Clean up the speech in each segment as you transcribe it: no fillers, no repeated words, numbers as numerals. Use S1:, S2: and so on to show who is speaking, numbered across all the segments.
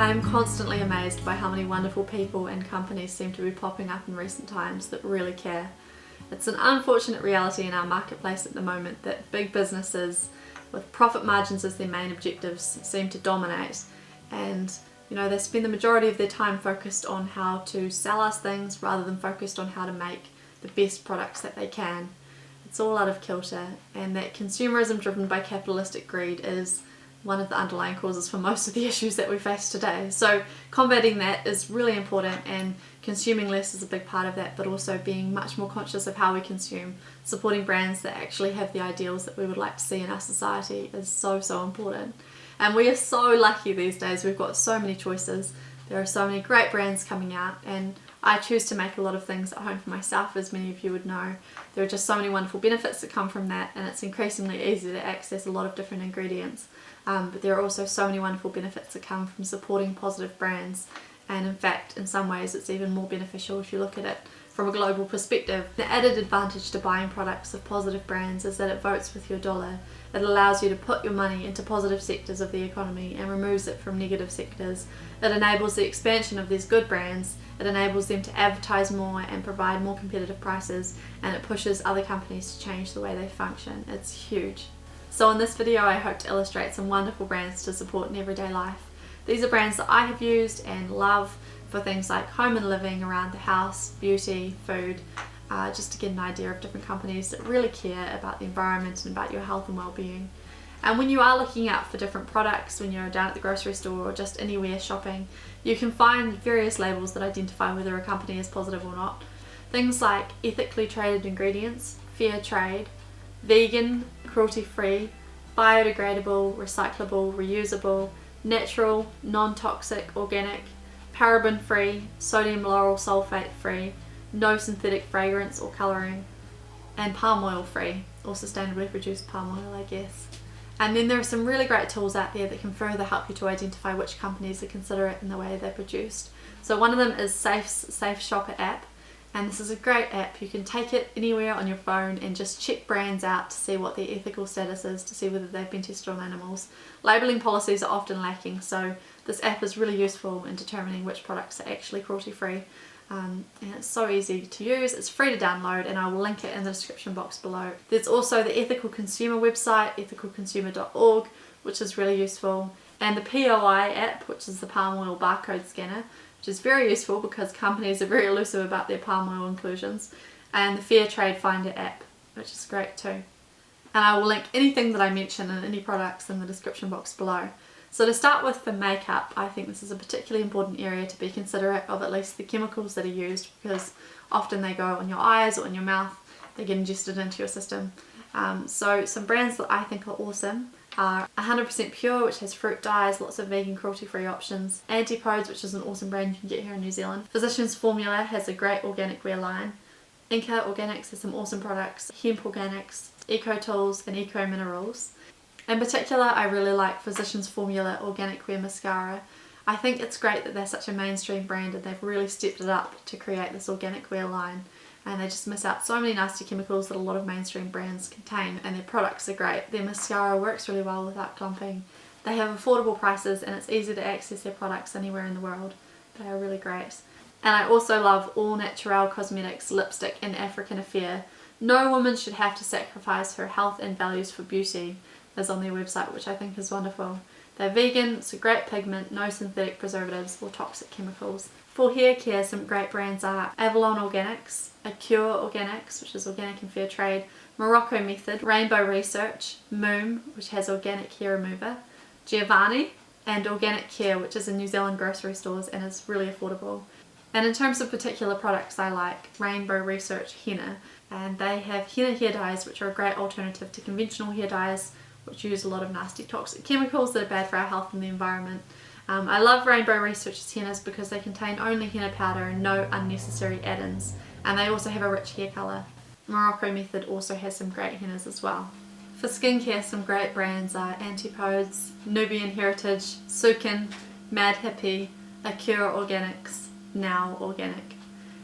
S1: I am constantly amazed by how many wonderful people and companies seem to be popping up in recent times that really care. It's an unfortunate reality in our marketplace at the moment that big businesses with profit margins as their main objectives seem to dominate, and they spend the majority of their time focused on how to sell us things rather than focused on how to make the best products that they can. It's all out of kilter, and that consumerism driven by capitalistic greed is one of the underlying causes for most of the issues that we face today. So combating that is really important, and consuming less is a big part of that, but also being much more conscious of how we consume, supporting brands that actually have the ideals that we would like to see in our society is so important. And we are so lucky these days. We've got so many choices. There are so many great brands coming out, and I choose to make a lot of things at home for myself, as many of you would know. There are just so many wonderful benefits that come from that, and it's increasingly easy to access a lot of different ingredients. But there are also so many wonderful benefits that come from supporting positive brands, and in fact, in some ways, it's even more beneficial if you look at it from a global perspective. The added advantage to buying products of positive brands is that it votes with your dollar. It allows you to put your money into positive sectors of the economy and removes it from negative sectors. It enables the expansion of these good brands. It enables them to advertise more and provide more competitive prices, and it pushes other companies to change the way they function. It's huge. So in this video, I hope to illustrate some wonderful brands to support in everyday life. These are brands that I have used and love for things like home and living, around the house, beauty, food, just to get an idea of different companies that really care about the environment and about your health and well-being. And when you are looking out for different products, when you're down at the grocery store or just anywhere shopping, you can find various labels that identify whether a company is positive or not. Things like ethically traded ingredients, fair trade, vegan, cruelty-free, biodegradable, recyclable, reusable, natural, non-toxic, organic, paraben-free, sodium laurel sulphate-free, no synthetic fragrance or colouring, and palm oil-free, or sustainably produced palm oil, I guess. And then there are some really great tools out there that can further help you to identify which companies are considerate in the way they're produced. So one of them is SAFEshopper app, and this is a great app. You can take it anywhere on your phone and just check brands out to see what their ethical status is, to see whether they've been tested on animals. Labelling policies are often lacking, so this app is really useful in determining which products are actually cruelty-free. And it's so easy to use. It's free to download, and I will link it in the description box below. There's also the Ethical Consumer website, ethicalconsumer.org, which is really useful, and the POI app, which is the palm oil barcode scanner, which is very useful because companies are very elusive about their palm oil inclusions, and the Fair Trade Finder app, which is great too. And I will link anything that I mention and any products in the description box below. So to start with, for makeup, I think this is a particularly important area to be considerate of, at least the chemicals that are used, because often they go on your eyes or in your mouth, they get ingested into your system. So some brands that I think are awesome are 100% Pure, which has fruit dyes, lots of vegan cruelty-free options. Antipodes, which is an awesome brand you can get here in New Zealand. Physicians Formula has a great organic wear line. Inca Organics has some awesome products. Hemp Organics, Eco Tools, and Eco Minerals. In particular, I really like Physicians Formula Organic Wear Mascara. I think it's great that they're such a mainstream brand and they've really stepped it up to create this organic wear line, and they just miss out so many nasty chemicals that a lot of mainstream brands contain, and their products are great. Their mascara works really well without clumping. They have affordable prices, and it's easy to access their products anywhere in the world. They are really great. And I also love All Natural Cosmetics lipstick in African Affair. No woman should have to sacrifice her health and values for beauty, is on their website, which I think is wonderful. They're vegan, it's a great pigment, no synthetic preservatives or toxic chemicals. For hair care, some great brands are Avalon Organics, Acure Organics, which is organic and fair trade, Morrocco Method, Rainbow Research, Moom, which has organic hair remover, Giovanni, and Organic Care, which is in New Zealand grocery stores and is really affordable. And in terms of particular products, I like Rainbow Research Henna, and they have henna hair dyes, which are a great alternative to conventional hair dyes, which use a lot of nasty toxic chemicals that are bad for our health and the environment. I love Rainbow Research's hennas because they contain only henna powder and no unnecessary add-ins, and they also have a rich hair colour. Morocco Method also has some great hennas as well. For skincare, some great brands are Antipodes, Nubian Heritage, Sukin, Mad Hippie, Acure Organics, Now Organic.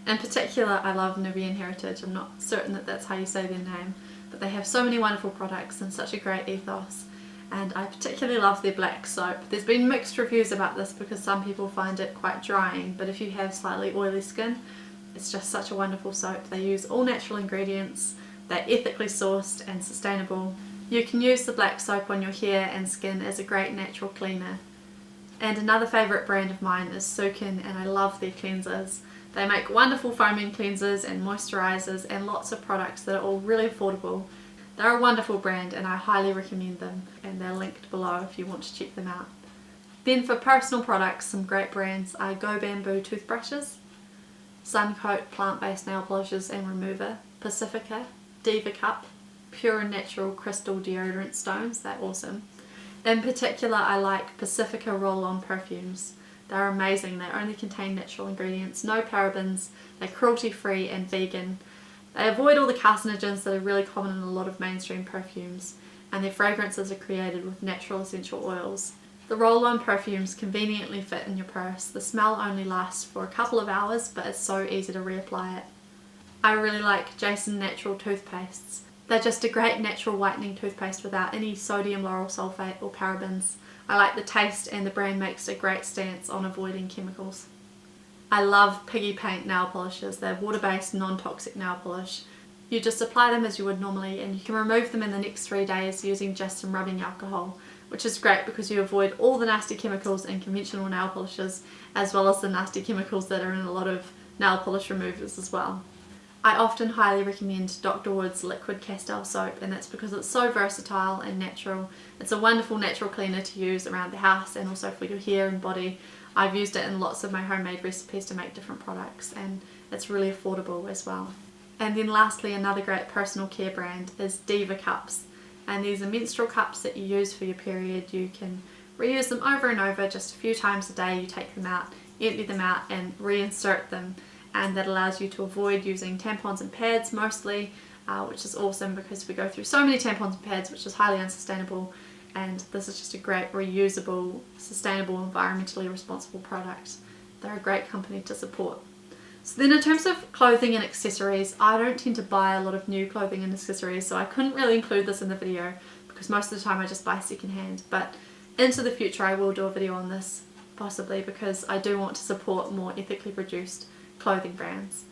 S1: In particular, I love Nubian Heritage. I'm not certain that that's how you say their name, but they have so many wonderful products and such a great ethos. and I particularly love their black soap. There's been mixed reviews about this because some people find it quite drying, but if you have slightly oily skin, it's just such a wonderful soap. They use all natural ingredients, they're ethically sourced and sustainable. You can use the black soap on your hair and skin as a great natural cleaner. And another favourite brand of mine is Sukin, and I love their cleansers. They make wonderful foaming cleansers and moisturisers and lots of products that are all really affordable. They're a wonderful brand and I highly recommend them, and they're linked below if you want to check them out. Then for personal products, some great brands are Go Bamboo toothbrushes, Suncoat plant-based nail polishes and remover, Pacifica, Diva Cup, pure and natural crystal deodorant stones, they're awesome. In particular, I like Pacifica roll-on perfumes. They're amazing. They only contain natural ingredients, no parabens, they're cruelty-free and vegan. They avoid all the carcinogens that are really common in a lot of mainstream perfumes, and their fragrances are created with natural essential oils. The roll-on perfumes conveniently fit in your purse. The smell only lasts for a couple of hours, but it's so easy to reapply it. I really like Jason Natural toothpastes. They're just a great natural whitening toothpaste without any sodium lauryl sulphate or parabens. I like the taste, and the brand makes a great stance on avoiding chemicals. I love Piggy Paint nail polishes. They're water-based, non-toxic nail polish. You just apply them as you would normally, and you can remove them in the next 3 days using just some rubbing alcohol, which is great because you avoid all the nasty chemicals in conventional nail polishes, as well as the nasty chemicals that are in a lot of nail polish removers as well. I often highly recommend Dr. Wood's liquid Castile soap, and that's because it's so versatile and natural. It's a wonderful natural cleaner to use around the house and also for your hair and body. I've used it in lots of my homemade recipes to make different products, and it's really affordable as well. And then lastly, another great personal care brand is Diva Cups, and these are menstrual cups that you use for your period. You can reuse them over and over, just a few times a day. You take them out, empty them out and reinsert them, and that allows you to avoid using tampons and pads mostly, which is awesome because we go through so many tampons and pads, which is highly unsustainable, and this is just a great reusable, sustainable, environmentally responsible product. They're a great company to support. So then in terms of clothing and accessories, I don't tend to buy a lot of new clothing and accessories, so I couldn't really include this in the video because most of the time I just buy secondhand, but into the future I will do a video on this, possibly, because I do want to support more ethically produced clothing brands.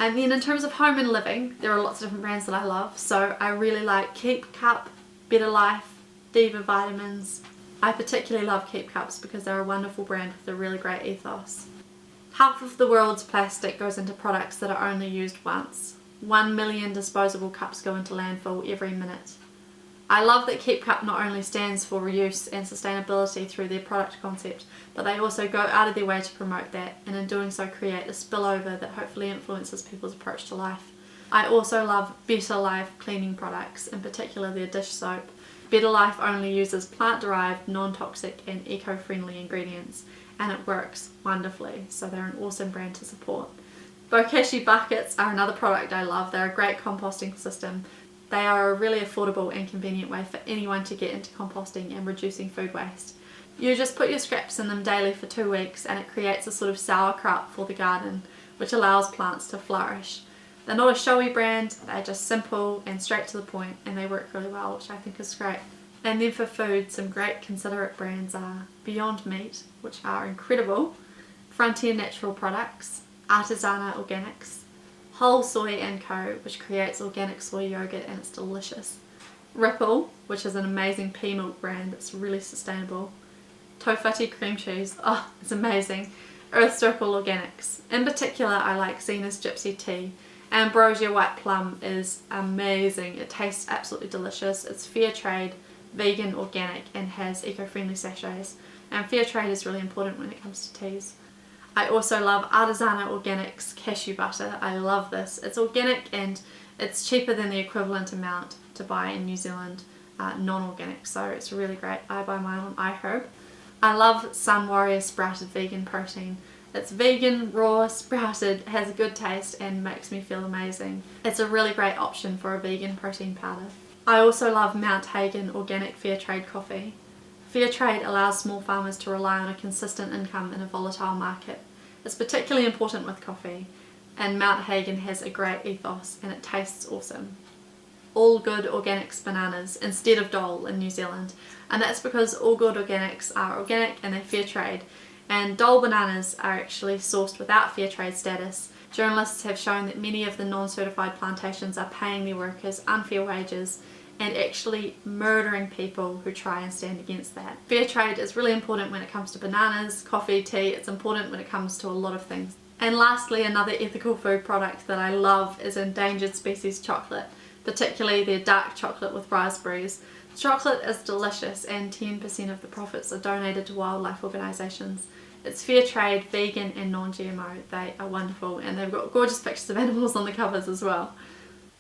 S1: And then in terms of home and living, there are lots of different brands that I love. So I really like Keep Cup, Better Life, Diva Vitamins. I particularly love Keep Cups because they're a wonderful brand with a really great ethos. Half of the world's plastic goes into products that are only used once. 1 million disposable cups go into landfill every minute. I love that Keep Cup not only stands for reuse and sustainability through their product concept, but they also go out of their way to promote that, and in doing so create a spillover that hopefully influences people's approach to life. I also love Better Life cleaning products, in particular their dish soap. Better Life only uses plant-derived, non-toxic and eco-friendly ingredients, and it works wonderfully, so they're an awesome brand to support. Bokashi buckets are another product I love. They're a great composting system. They are a really affordable and convenient way for anyone to get into composting and reducing food waste. You just put your scraps in them daily for 2 weeks and it creates a sort of sauerkraut for the garden, which allows plants to flourish. They're not a showy brand, they're just simple and straight to the point, and they work really well, which I think is great. And then for food, some great considerate brands are Beyond Meat, which are incredible, Frontier Natural Products, Artisana Organics, Whole Soy & Co, which creates organic soy yogurt and it's delicious. Ripple, which is an amazing pea milk brand that's really sustainable. Tofati cream cheese, oh, it's amazing. Earth Circle Organics. In particular, I like Zena's Gypsy Tea. Ambrosia White Plum is amazing. It tastes absolutely delicious. It's fair trade, vegan, organic, and has eco-friendly sachets. And fair trade is really important when it comes to teas. I also love Artisana Organics cashew butter. I love this. It's organic and it's cheaper than the equivalent amount to buy in New Zealand, non-organic, so it's really great. I buy mine on iHerb. I love Sun Warrior sprouted vegan protein. It's vegan, raw, sprouted, has a good taste and makes me feel amazing. It's a really great option for a vegan protein powder. I also love Mount Hagen Organic Fair Trade coffee. Fair trade allows small farmers to rely on a consistent income in a volatile market. It's particularly important with coffee, and Mount Hagen has a great ethos and it tastes awesome. All Good Organics bananas instead of Dole in New Zealand, and that's because All Good Organics are organic and they're fair trade, and Dole bananas are actually sourced without fair trade status. Journalists have shown that many of the non-certified plantations are paying their workers unfair wages and actually murdering people who try and stand against that. Fair trade is really important when it comes to bananas, coffee, tea. It's important when it comes to a lot of things. And lastly, another ethical food product that I love is endangered species chocolate, particularly their dark chocolate with raspberries. Chocolate is delicious and 10% of the profits are donated to wildlife organisations. It's fair trade, vegan and non-GMO. They are wonderful and they've got gorgeous pictures of animals on the covers as well.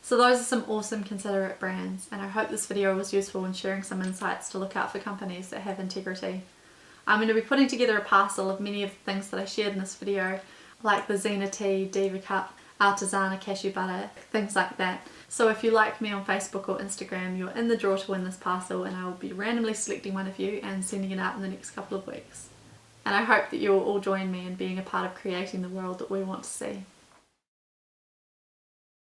S1: So those are some awesome considerate brands, and I hope this video was useful in sharing some insights to look out for companies that have integrity. I'm going to be putting together a parcel of many of the things that I shared in this video, like the Xena tea, Diva cup, Artisana cashew butter, things like that. So if you like me on Facebook or Instagram, you're in the draw to win this parcel, and I will be randomly selecting one of you and sending it out in the next couple of weeks. And I hope that you will all join me in being a part of creating the world that we want to see.